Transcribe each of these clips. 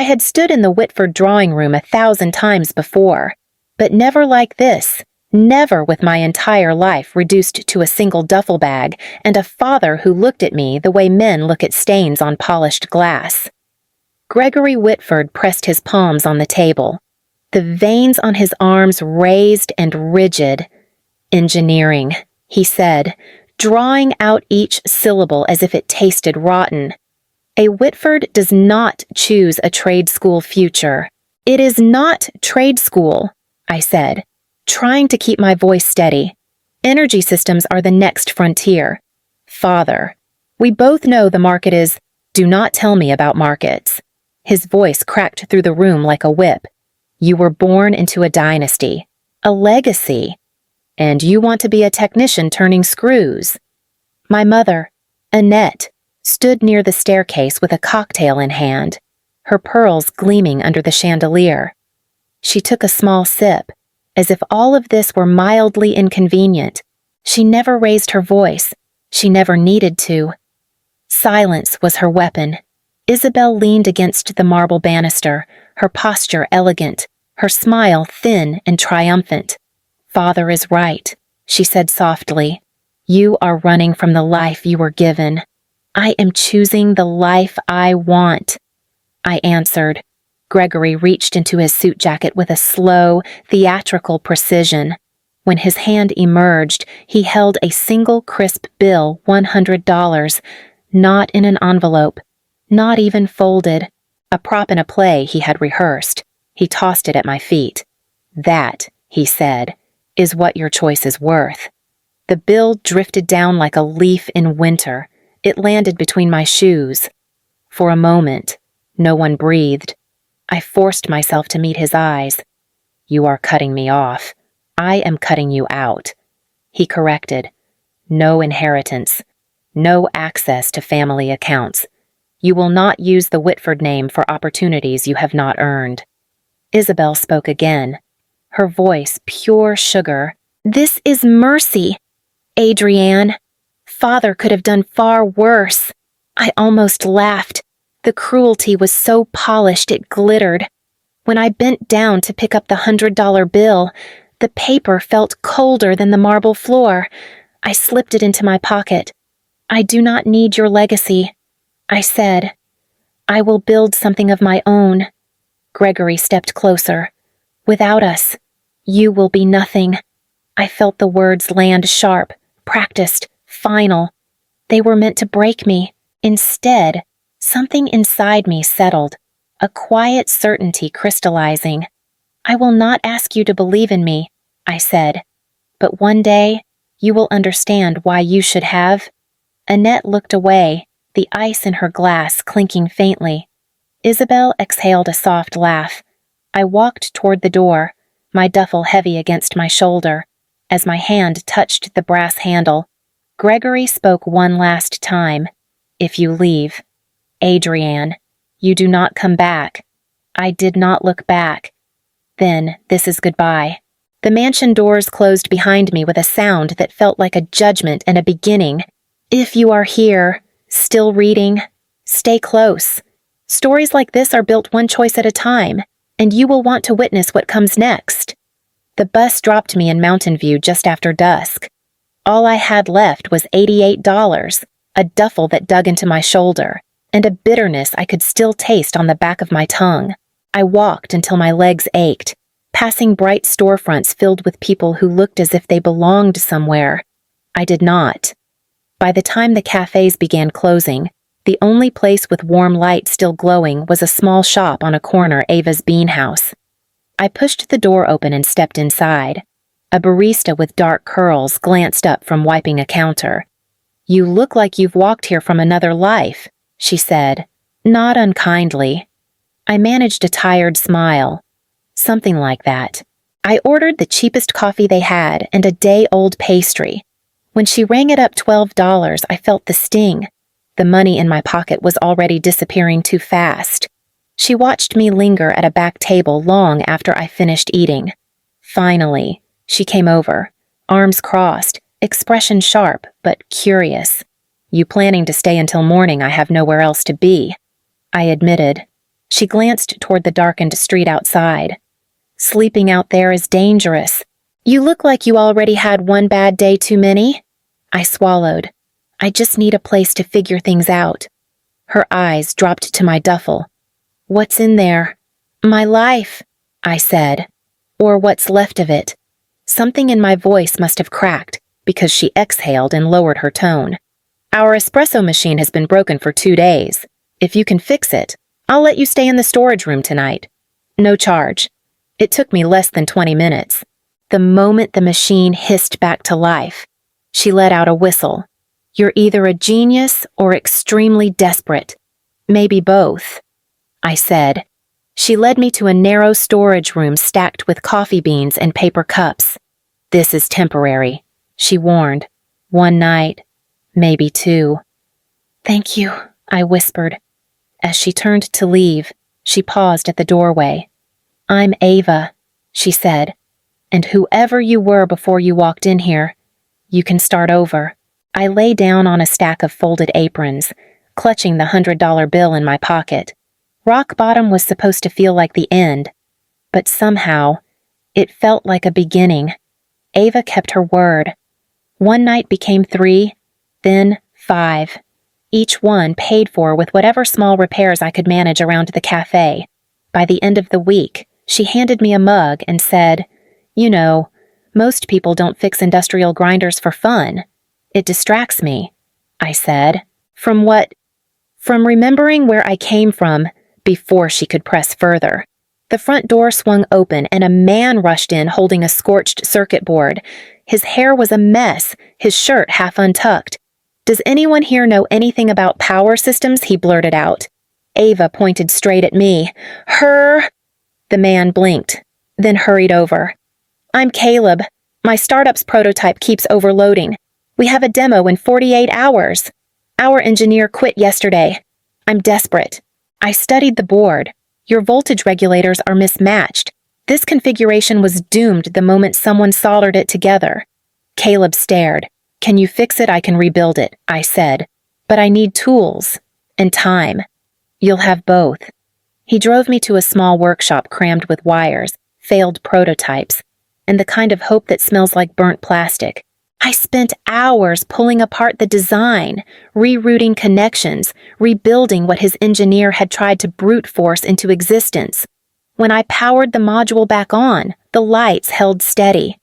I had stood in the Whitford drawing room 1,000 times before, but never like this, never with my entire life reduced to a single duffel bag and a father who looked at me the way men look at stains on polished glass. Gregory Whitford pressed his palms on the table, the veins on his arms raised and rigid. "Engineering," he said, drawing out each syllable as if it tasted rotten. "A Whitford does not choose a trade school future." "It is not trade school," I said, trying to keep my voice steady. "Energy systems are the next frontier. Father, we both know the market is—" "Do not tell me about markets." His voice cracked through the room like a whip. "You were born into a dynasty, a legacy, and you want to be a technician turning screws." My mother, Annette, stood near the staircase with a cocktail in hand, her pearls gleaming under the chandelier. She took a small sip, as if all of this were mildly inconvenient. She never raised her voice. She never needed to. Silence was her weapon. Isabel leaned against the marble banister, her posture elegant, her smile thin and triumphant. "Father is right," she said softly. "You are running from the life you were given. I am choosing the life I want." I answered. Gregory reached into his suit jacket with a slow, theatrical precision. When his hand emerged, he held a single crisp bill, $100, not in an envelope, not even folded, a prop in a play he had rehearsed. He tossed it at my feet. "That," he said, "is what your choice is worth." The bill drifted down like a leaf in winter. It landed between my shoes. For a moment, no one breathed. I forced myself to meet his eyes. "You are cutting me off. I am cutting you out." He corrected. "No inheritance. No access to family accounts. You will not use the Whitford name for opportunities you have not earned." Isabel spoke again, her voice pure sugar. "This is mercy, Adrienne. Father could have done far worse." I almost laughed. The cruelty was so polished it glittered. When I bent down to pick up the $100 bill, the paper felt colder than the marble floor. I slipped it into my pocket. "I do not need your legacy," I said. "I will build something of my own." Gregory stepped closer. "Without us, you will be nothing." I felt the words land sharp, practiced, final. They were meant to break me. Instead, something inside me settled, a quiet certainty crystallizing. "I will not ask you to believe in me," I said, "but one day you will understand why you should have." Annette looked away, the ice in her glass clinking faintly. Isabel exhaled a soft laugh. I walked toward the door, my duffel heavy against my shoulder. As my hand touched the brass handle, Gregory spoke one last time. "If you leave, Adrienne, you do not come back." I did not look back. "Then this is goodbye." The mansion doors closed behind me with a sound that felt like a judgment and a beginning. If you are here, still reading, stay close. Stories like this are built one choice at a time, and you will want to witness what comes next. The bus dropped me in Mountain View just after dusk. All I had left was $88, a duffel that dug into my shoulder, and a bitterness I could still taste on the back of my tongue. I walked until my legs ached, passing bright storefronts filled with people who looked as if they belonged somewhere. I did not. By the time the cafes began closing, the only place with warm light still glowing was a small shop on a corner, Ava's Bean House. I pushed the door open and stepped inside. A barista with dark curls glanced up from wiping a counter. "You look like you've walked here from another life," she said, not unkindly. I managed a tired smile. "Something like that." I ordered the cheapest coffee they had and a day-old pastry. When she rang it up $12, I felt the sting. The money in my pocket was already disappearing too fast. She watched me linger at a back table long after I finished eating. Finally, she came over, arms crossed, expression sharp but curious. "You planning to stay until morning? I have nowhere else to be." I admitted. She glanced toward the darkened street outside. Sleeping out there is dangerous. You look like you already had one bad day too many. I swallowed. I just need a place to figure things out. Her eyes dropped to my duffel. What's in there? My life, I said. Or what's left of it. Something in my voice must have cracked, because she exhaled and lowered her tone. Our espresso machine has been broken for 2 days. If you can fix it, I'll let you stay in the storage room tonight. No charge. It took me less than 20 minutes. The moment the machine hissed back to life, she let out a whistle. You're either a genius or extremely desperate. Maybe both, I said. She led me to a narrow storage room stacked with coffee beans and paper cups. This is temporary, she warned. 1 night, maybe 2. Thank you, I whispered. As she turned to leave, she paused at the doorway. I'm Ava, she said, and whoever you were before you walked in here, you can start over. I lay down on a stack of folded aprons, clutching the $100 bill in my pocket. Rock bottom was supposed to feel like the end, but somehow, it felt like a beginning. Ava kept her word. 1 night became 3, then 5. Each one paid for with whatever small repairs I could manage around the cafe. By the end of the week, she handed me a mug and said, You know, most people don't fix industrial grinders for fun. It distracts me, I said. From what? From remembering where I came from before she could press further. The front door swung open and a man rushed in holding a scorched circuit board. His hair was a mess, his shirt half untucked. Does anyone here know anything about power systems? He blurted out. Ava pointed straight at me. Her... The man blinked, then hurried over. I'm Caleb. My startup's prototype keeps overloading. We have a demo in 48 hours. Our engineer quit yesterday. I'm desperate. I studied the board. Your voltage regulators are mismatched. This configuration was doomed the moment someone soldered it together. Caleb stared. Can you fix it? I can rebuild it, I said. But I need tools. And time. You'll have both. He drove me to a small workshop crammed with wires, failed prototypes, and the kind of hope that smells like burnt plastic. I spent hours pulling apart the design, rerouting connections, rebuilding what his engineer had tried to brute force into existence. When I powered the module back on, the lights held steady.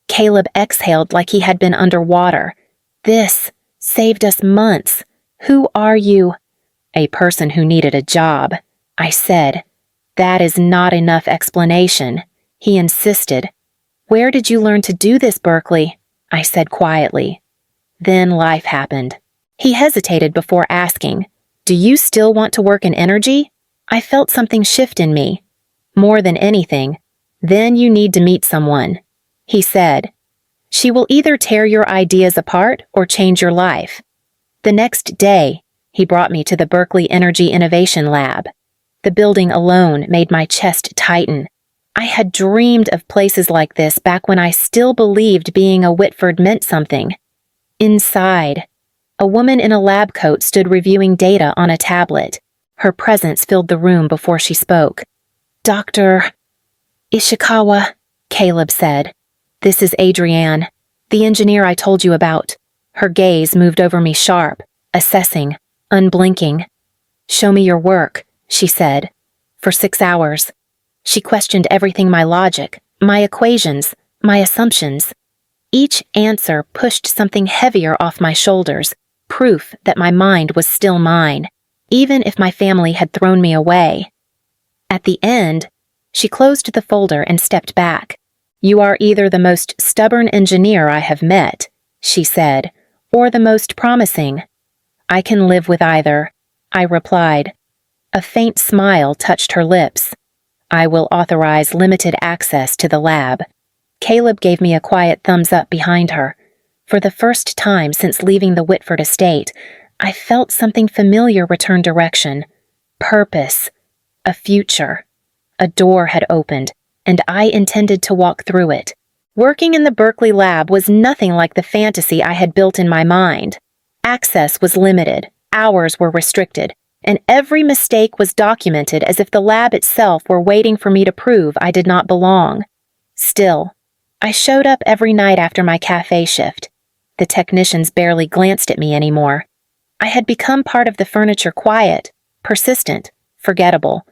Caleb exhaled like he had been underwater. This saved us months. Who are you? A person who needed a job, I said. That is not enough explanation, he insisted. Where did you learn to do this, Berkeley? I said quietly. Then life happened. He hesitated before asking, Do you still want to work in energy? I felt something shift in me. More than anything, then you need to meet someone, he said. She will either tear your ideas apart or change your life. The next day, he brought me to the Berkeley Energy Innovation Lab. The building alone made my chest tighten. I had dreamed of places like this back when I still believed being a Whitford meant something. Inside, a woman in a lab coat stood reviewing data on a tablet. Her presence filled the room before she spoke. Dr. Ishikawa, Caleb said. This is Adrienne, the engineer I told you about. Her gaze moved over me sharp, assessing, unblinking. Show me your work, she said. For 6 hours. She questioned everything, my logic, my equations, my assumptions. Each answer pushed something heavier off my shoulders, proof that my mind was still mine, even if my family had thrown me away. At the end, she closed the folder and stepped back. You are either the most stubborn engineer I have met, she said, or the most promising. I can live with either, I replied. A faint smile touched her lips. I will authorize limited access to the lab. Caleb gave me a quiet thumbs up behind her. For the first time since leaving the Whitford estate, I felt something familiar return direction. Purpose. A future. A door had opened, and I intended to walk through it. Working in the Berkeley lab was nothing like the fantasy I had built in my mind. Access was limited, hours were restricted, and every mistake was documented as if the lab itself were waiting for me to prove I did not belong. Still, I showed up every night after my cafe shift. The technicians barely glanced at me anymore. I had become part of the furniture, quiet, persistent, forgettable.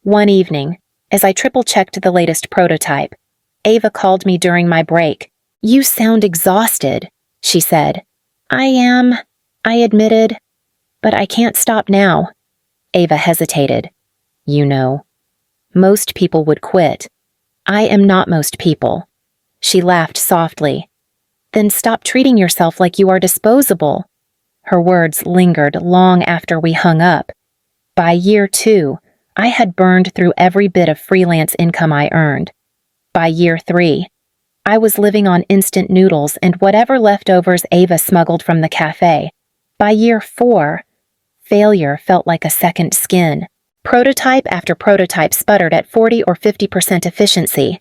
One evening, as I triple-checked the latest prototype, Ava called me during my break. "You sound exhausted," she said. "I am," I admitted. "But I can't stop now." Ava hesitated. "You know, most people would quit. I am not most people." She laughed softly. "Then stop treating yourself like you are disposable." Her words lingered long after we hung up. By year 2, I had burned through every bit of freelance income I earned. By year 3, I was living on instant noodles and whatever leftovers Ava smuggled from the cafe. By year 4, failure felt like a second skin. Prototype after prototype sputtered at 40 or 50% efficiency.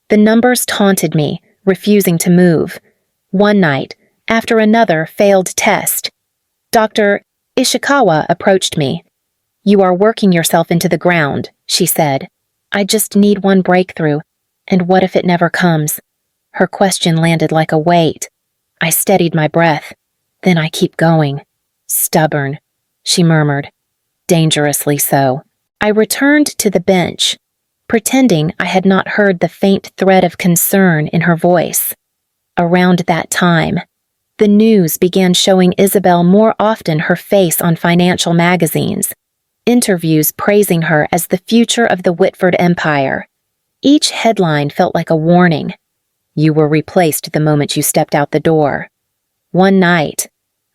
The numbers taunted me, refusing to move. One night, after another failed test, Dr. Ishikawa approached me. "You are working yourself into the ground," she said. "I just need one breakthrough, and what if it never comes?" Her question landed like a weight. I steadied my breath. "Then I keep going." "Stubborn," she murmured. "Dangerously so." I returned to the bench, pretending I had not heard the faint thread of concern in her voice. Around that time, the news began showing Isabel more often her face on financial magazines, interviews praising her as the future of the Whitford empire. Each headline felt like a warning. "You were replaced the moment you stepped out the door." One night,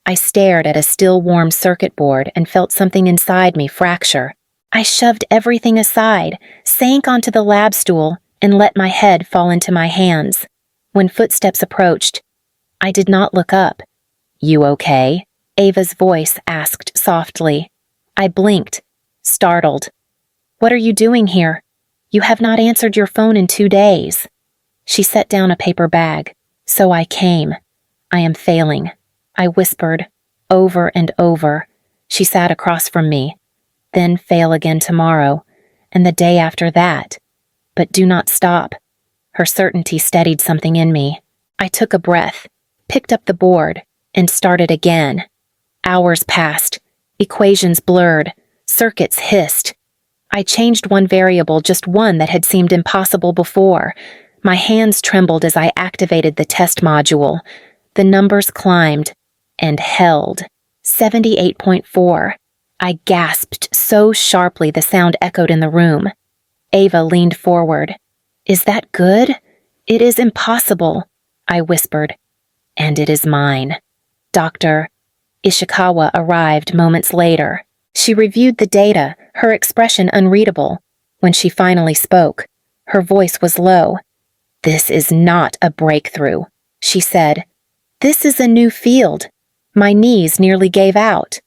I stared at a still warm circuit board and felt something inside me fracture. I shoved everything aside, sank onto the lab stool, and let my head fall into my hands. When footsteps approached, I did not look up. "You okay?" Ava's voice asked softly. I blinked, startled. "What are you doing here? You have not answered your phone in 2 days." She set down a paper bag. "So I came. I am failing," I whispered, over and over. She sat across from me. "Then fail again tomorrow, and the day after that. But do not stop." Her certainty steadied something in me. I took a breath, picked up the board, and started again. Hours passed. Equations blurred. Circuits hissed. I changed one variable, just one that had seemed impossible before. My hands trembled as I activated the test module. The numbers climbed and held. 78.4. I gasped so sharply the sound echoed in the room. Ava leaned forward. "Is that good?" "It is impossible," I whispered. "And it is mine." Dr. Ishikawa arrived moments later. She reviewed the data, her expression unreadable. When she finally spoke, her voice was low. "This is not a breakthrough," she said. "This is a new field." My knees nearly gave out.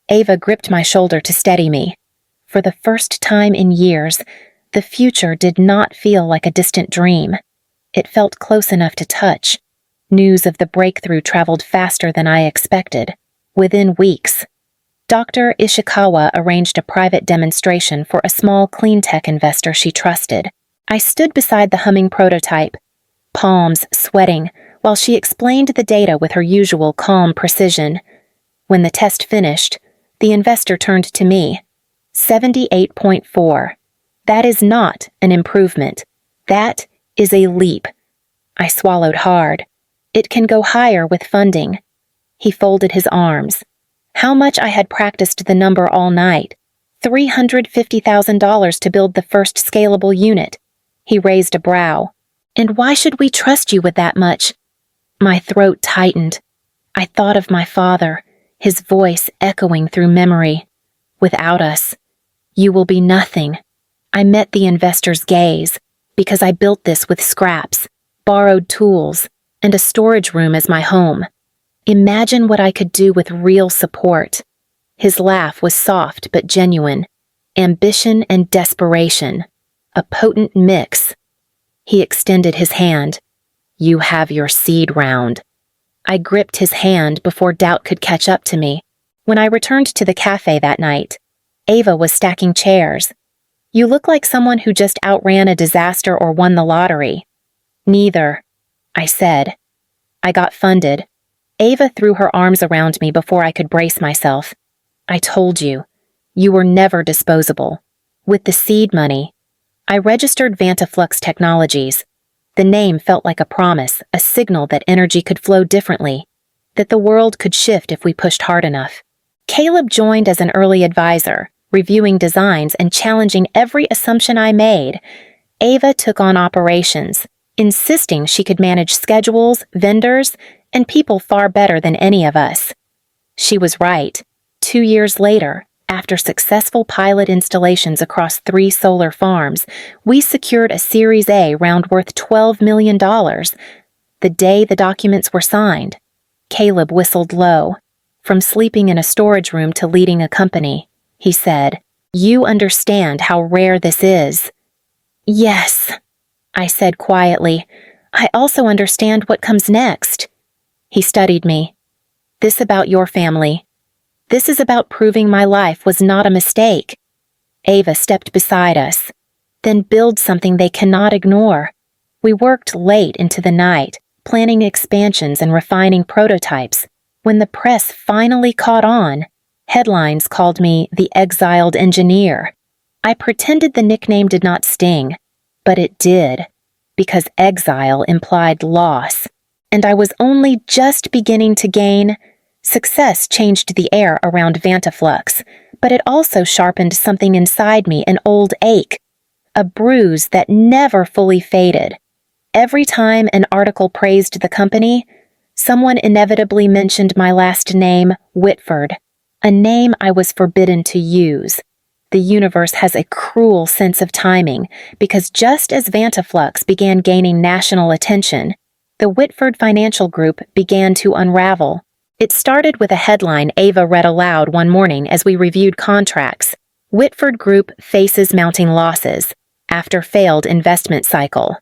Ava gripped my shoulder to steady me. For the first time in years, the future did not feel like a distant dream. It felt close enough to touch. News of the breakthrough traveled faster than I expected. Within weeks, Dr. Ishikawa arranged a private demonstration for a small clean tech investor she trusted. I stood beside the humming prototype, palms sweating, while she explained the data with her usual calm precision. When the test finished, the investor turned to me. 78.4. That is not an improvement. That is a leap. I swallowed hard. It can go higher with funding. He folded his arms. How much I had practiced the number all night. $350,000 to build the first scalable unit. He raised a brow. "And why should we trust you with that much?" My throat tightened. I thought of my father, his voice echoing through memory. "Without us, you will be nothing." I met the investor's gaze, because I built this with scraps, borrowed tools, and a storage room as my home. Imagine what I could do with real support. His laugh was soft but genuine. Ambition and desperation. A potent mix. He extended his hand. "You have your seed round." I gripped his hand before doubt could catch up to me. When I returned to the cafe that night, Ava was stacking chairs. You look like someone who just outran a disaster or won the lottery. Neither, I said. I got funded. Ava threw her arms around me before I could brace myself. I told you. You were never disposable. With the seed money, I registered Vantaflux Technologies. The name felt like a promise, a signal that energy could flow differently, that the world could shift if we pushed hard enough. Caleb joined as an early advisor, reviewing designs and challenging every assumption I made. Ava took on operations, insisting she could manage schedules, vendors, and people far better than any of us. She was right. 2 years later, after successful pilot installations across 3 solar farms, we secured a Series A round worth $12 million. The day the documents were signed, Caleb whistled low. From sleeping in a storage room to leading a company, he said, "You understand how rare this is." "Yes," I said quietly. "I also understand what comes next." He studied me. "This about your family. This is about proving my life was not a mistake." Ava stepped beside us. "Then build something they cannot ignore." We worked late into the night, planning expansions and refining prototypes. When the press finally caught on, headlines called me the exiled engineer. I pretended the nickname did not sting, but it did, because exile implied loss, and I was only just beginning to gain. Success changed the air around Vantaflux, but it also sharpened something inside me, an old ache, a bruise that never fully faded. Every time an article praised the company, someone inevitably mentioned my last name, Whitford, a name I was forbidden to use. The universe has a cruel sense of timing, because just as Vantaflux began gaining national attention, the Whitford Financial Group began to unravel. It started with a headline Ava read aloud one morning as we reviewed contracts. "Whitford Group faces mounting losses after failed investment cycle."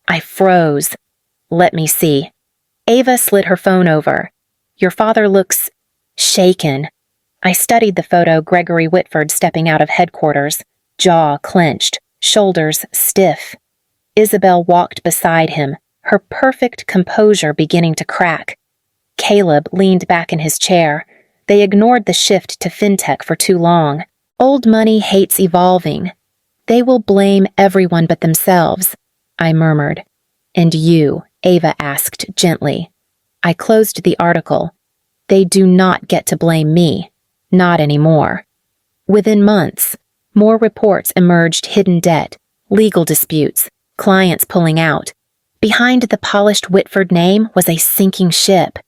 I froze. "Let me see." Ava slid her phone over. "Your father looks shaken." I studied the photo Gregory Whitford stepping out of headquarters, jaw clenched, shoulders stiff. Isabel walked beside him, her perfect composure beginning to crack. Caleb leaned back in his chair. They ignored the shift to fintech for too long. Old money hates evolving. "They will blame everyone but themselves," I murmured. "And you?" Ava asked gently. I closed the article. "They do not get to blame me. Not anymore." Within months, more reports emerged: hidden debt, legal disputes, clients pulling out. Behind the polished Whitford name was a sinking ship.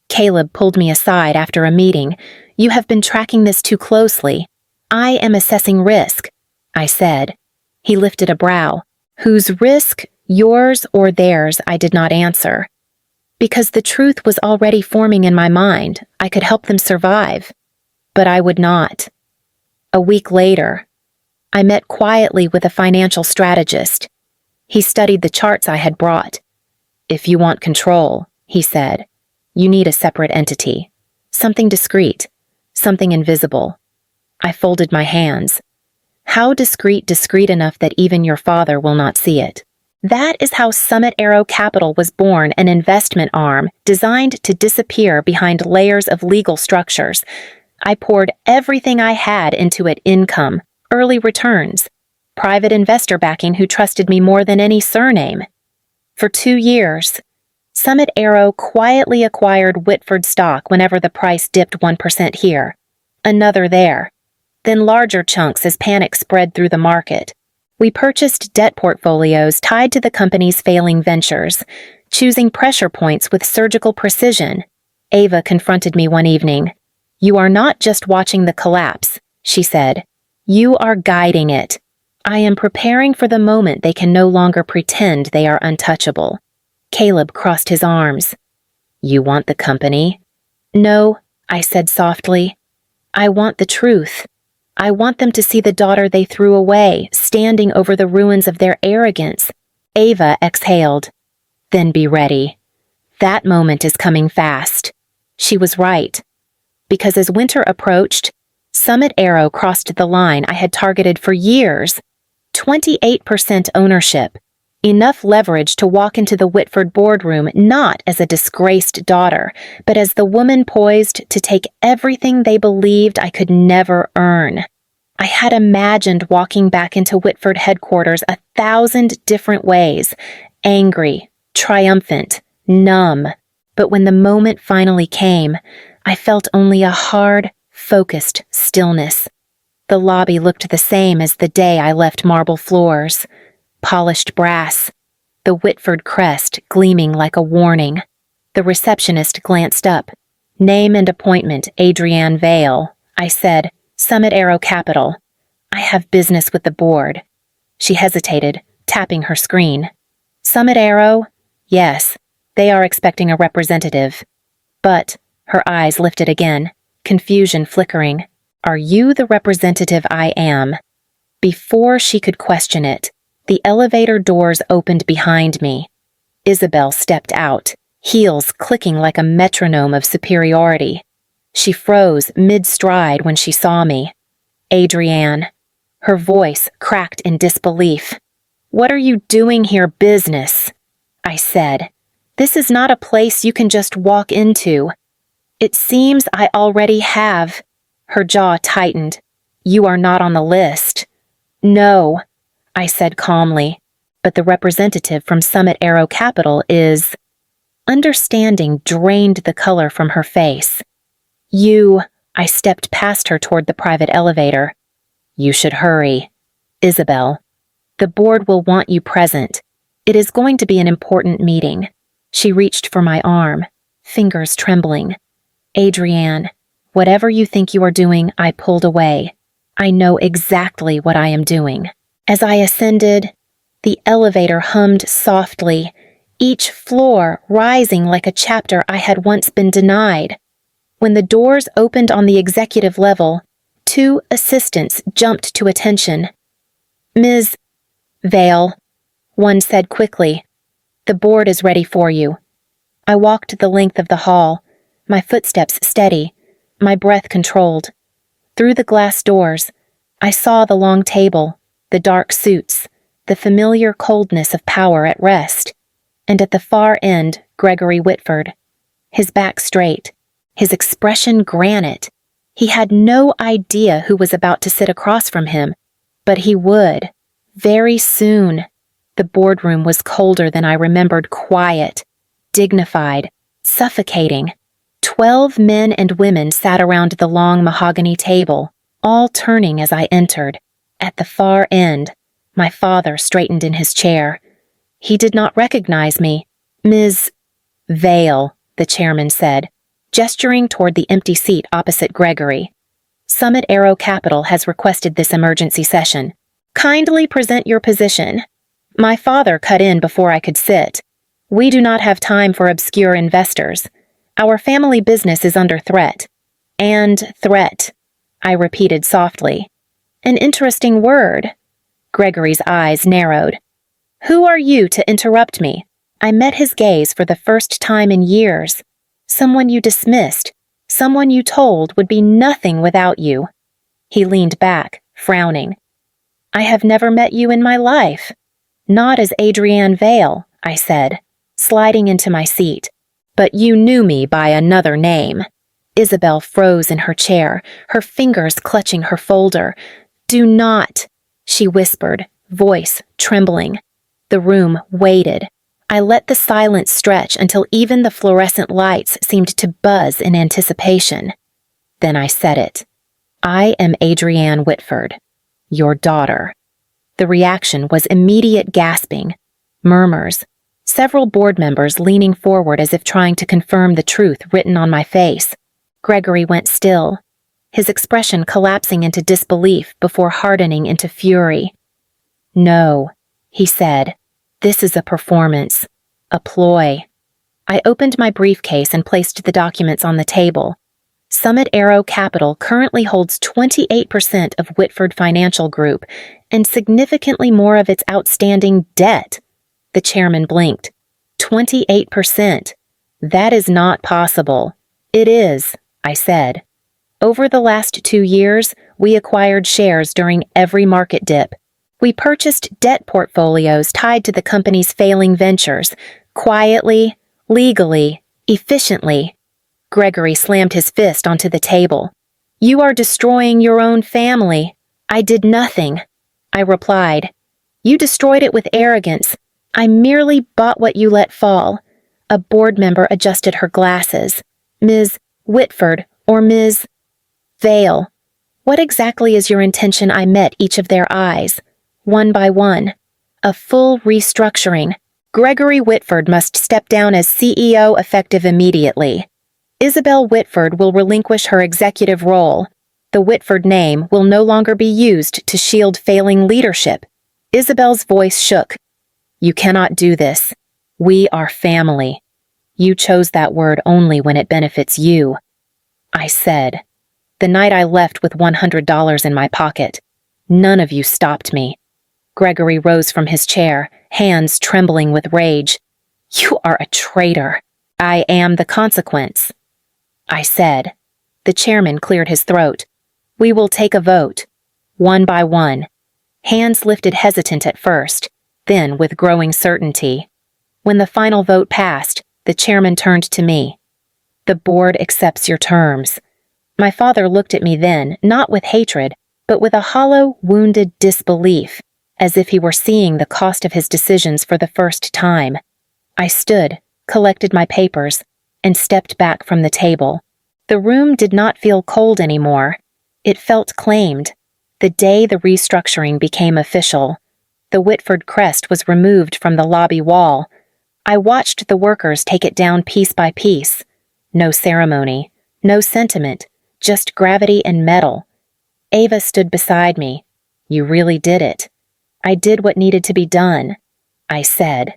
Caleb pulled me aside after a meeting. "You have been tracking this too closely." "I am assessing risk," I said. He lifted a brow. "Whose risk, yours or theirs?" I did not answer. Because the truth was already forming in my mind. I could help them survive. But I would not. A week later, I met quietly with a financial strategist. He studied the charts I had brought. "If you want control," he said, "you need a separate entity. Something discreet. Something invisible." I folded my hands. "How discreet enough that even your father will not see it?" That is how Summit Arrow Capital was born, an investment arm designed to disappear behind layers of legal structures. I poured everything I had into it: income, early returns, private investor backing who trusted me more than any surname. For 2 years, Summit Arrow quietly acquired Whitford stock whenever the price dipped 1% here, another there, then larger chunks as panic spread through the market. We purchased debt portfolios tied to the company's failing ventures, choosing pressure points with surgical precision. Ava confronted me one evening. "You are not just watching the collapse," she said. "You are guiding it. I am preparing for the moment they can no longer pretend they are untouchable." Caleb crossed his arms. "You want the company?" "No," I said softly. "I want the truth. I want them to see the daughter they threw away, standing over the ruins of their arrogance." Ava exhaled. "Then be ready. That moment is coming fast." She was right. Because as winter approached, Summit Aero crossed the line I had targeted for years. 28% ownership. Enough leverage to walk into the Whitford boardroom not as a disgraced daughter, but as the woman poised to take everything they believed I could never earn. I had imagined walking back into Whitford headquarters 1,000 different ways, angry, triumphant, numb. But when the moment finally came, I felt only a hard, focused stillness. The lobby looked the same as the day I left marble floors. Polished brass, the Whitford crest gleaming like a warning. The receptionist glanced up. "Name and appointment, Adrienne Vale," I said. "Summit Aero Capital. I have business with the board." She hesitated, tapping her screen. "Summit Aero? Yes, they are expecting a representative." But, her eyes lifted again, confusion flickering. "Are you the representative I am?" Before she could question it, the elevator doors opened behind me. Isabel stepped out, heels clicking like a metronome of superiority. She froze mid-stride when she saw me. "Adrienne." Her voice cracked in disbelief. "What are you doing here, business?" I said. "This is not a place you can just walk into." "It seems I already have." Her jaw tightened. "You are not on the list." "No," I said calmly, "but the representative from Summit Aero Capital is—" Understanding drained the color from her face. I stepped past her toward the private elevator. "You should hurry. Isabel, the board will want you present. It is going to be an important meeting." She reached for my arm, fingers trembling. "Adrienne, whatever you think you are doing," I pulled away. "I know exactly what I am doing." As I ascended, the elevator hummed softly, each floor rising like a chapter I had once been denied. When the doors opened on the executive level, 2 assistants jumped to attention. "Ms. Vale," one said quickly, "the board is ready for you." I walked the length of the hall, my footsteps steady, my breath controlled. Through the glass doors, I saw the long table, the dark suits, the familiar coldness of power at rest, and at the far end, Gregory Whitford. His back straight, his expression granite. He had no idea who was about to sit across from him, but he would, very soon. The boardroom was colder than I remembered, quiet, dignified, suffocating. 12 men and women sat around the long mahogany table, all turning as I entered. At the far end, my father straightened in his chair. He did not recognize me. "Ms. Vale," the chairman said, gesturing toward the empty seat opposite Gregory. "Summit Aero Capital has requested this emergency session. Kindly present your position." My father cut in before I could sit. "We do not have time for obscure investors. Our family business is under threat." "And threat," I repeated softly. "An interesting word." Gregory's eyes narrowed. "Who are you to interrupt me?" I met his gaze for the first time in years. "Someone you dismissed, someone you told would be nothing without you." He leaned back, frowning. "I have never met you in my life." "Not as Adrienne Vale," I said, sliding into my seat. "But you knew me by another name." Isabel froze in her chair, her fingers clutching her folder. "Do not," she whispered, voice trembling. The room waited. I let the silence stretch until even the fluorescent lights seemed to buzz in anticipation. Then I said it. "I am Adrienne Whitford, your daughter." The reaction was immediate gasping, murmurs, several board members leaning forward as if trying to confirm the truth written on my face. Gregory went still, his expression collapsing into disbelief before hardening into fury. "No," he said. "This is a performance, a ploy." I opened my briefcase and placed the documents on the table. Summit Aero Capital currently holds 28% of Whitford Financial Group and significantly more of its outstanding debt. The chairman blinked. 28%. That is not possible. "It is," I said. Over the last 2 years, we acquired shares during every market dip. We purchased debt portfolios tied to the company's failing ventures, quietly, legally, efficiently. Gregory slammed his fist onto the table. You are destroying your own family. I did nothing. I replied. You destroyed it with arrogance. I merely bought what you let fall. A board member adjusted her glasses. Ms. Whitford or Ms. Vale. What exactly is your intention? I met each of their eyes, one by one. A full restructuring. Gregory Whitford must step down as CEO effective immediately. Isabel Whitford will relinquish her executive role. The Whitford name will no longer be used to shield failing leadership. Isabel's voice shook. You cannot do this. We are family. You chose that word only when it benefits you. I said. The night I left with $100 in my pocket. None of you stopped me. Gregory rose from his chair, hands trembling with rage. You are a traitor. I am the consequence. I said. The chairman cleared his throat. We will take a vote. One by one. Hands lifted hesitant at first, then with growing certainty. When the final vote passed, the chairman turned to me. The board accepts your terms. My father looked at me then, not with hatred, but with a hollow, wounded disbelief, as if he were seeing the cost of his decisions for the first time. I stood, collected my papers, and stepped back from the table. The room did not feel cold anymore. It felt claimed. The day the restructuring became official, the Whitford crest was removed from the lobby wall. I watched the workers take it down piece by piece. No ceremony, no sentiment, just gravity and metal. Ava stood beside me. You really did it. I did what needed to be done, I said.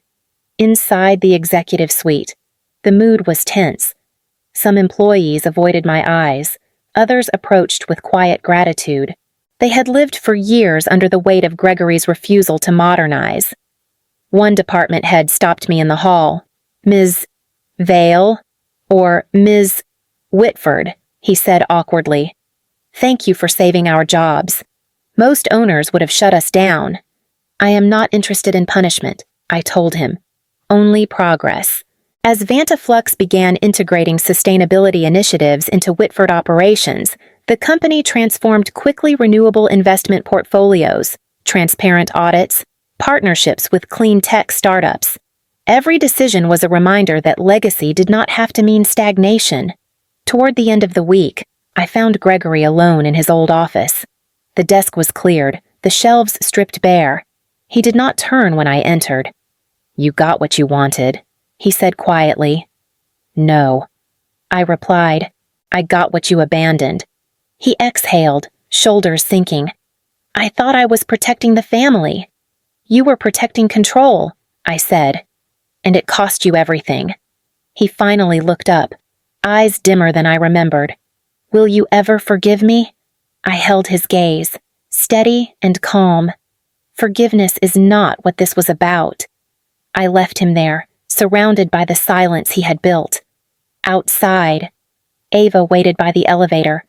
Inside the executive suite, the mood was tense. Some employees avoided my eyes. Others approached with quiet gratitude. They had lived for years under the weight of Gregory's refusal to modernize. One department head stopped me in the hall. Ms. Vale or Ms. Whitford, he said awkwardly. Thank you for saving our jobs. Most owners would have shut us down. I am not interested in punishment, I told him. Only progress. As Vantaflux began integrating sustainability initiatives into Whitford operations, the company transformed quickly renewable investment portfolios, transparent audits, partnerships with clean tech startups. Every decision was a reminder that legacy did not have to mean stagnation. Toward the end of the week, I found Gregory alone in his old office. The desk was cleared, the shelves stripped bare. He did not turn when I entered. You got what you wanted, he said quietly. No, I replied. I got what you abandoned. He exhaled, shoulders sinking. I thought I was protecting the family. You were protecting control, I said. And it cost you everything. He finally looked up, eyes dimmer than I remembered. Will you ever forgive me? I held his gaze, steady and calm. Forgiveness is not what this was about. I left him there, surrounded by the silence he had built. Outside, Ava waited by the elevator,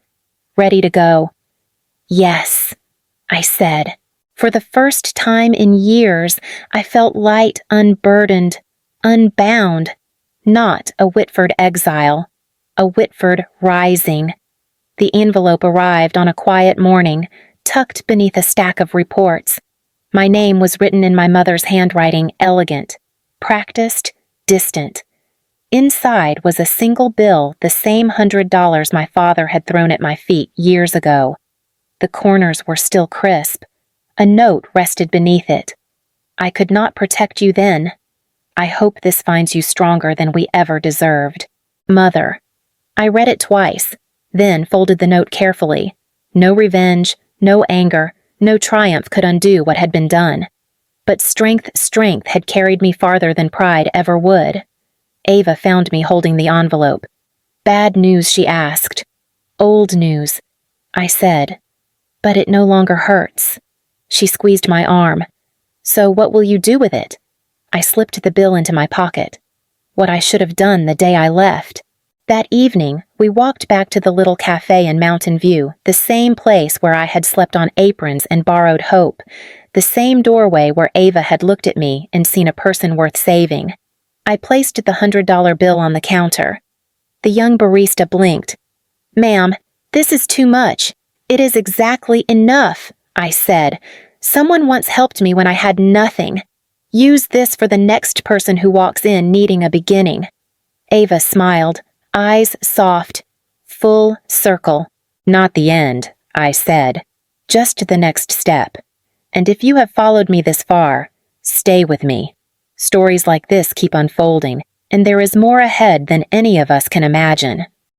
ready to go. Yes, I said. For the first time in years, I felt light, unburdened, unbound. Not a Whitford exile, a Whitford rising. The envelope arrived on a quiet morning, tucked beneath a stack of reports. My name was written in my mother's handwriting, elegant, practiced, distant. Inside was a single bill, the same $100 my father had thrown at my feet years ago. The corners were still crisp. A note rested beneath it. I could not protect you then. I hope this finds you stronger than we ever deserved. Mother. I read it twice, then folded the note carefully. No revenge, no anger, no triumph could undo what had been done. But strength had carried me farther than pride ever would. Ava found me holding the envelope. Bad news, she asked. Old news, I said. But it no longer hurts. She squeezed my arm. So what will you do with it? I slipped the bill into my pocket. What I should have done the day I left. That evening, we walked back to the little cafe in Mountain View, the same place where I had slept on aprons and borrowed hope, the same doorway where Ava had looked at me and seen a person worth saving. I placed the $100 bill on the counter. The young barista blinked. "Ma'am, this is too much. It is exactly enough," I said. "Someone once helped me when I had nothing. Use this for the next person who walks in needing a beginning." Ava smiled, eyes soft, full circle. "Not the end," I said. "Just the next step. And if you have followed me this far, stay with me. Stories like this keep unfolding, and there is more ahead than any of us can imagine."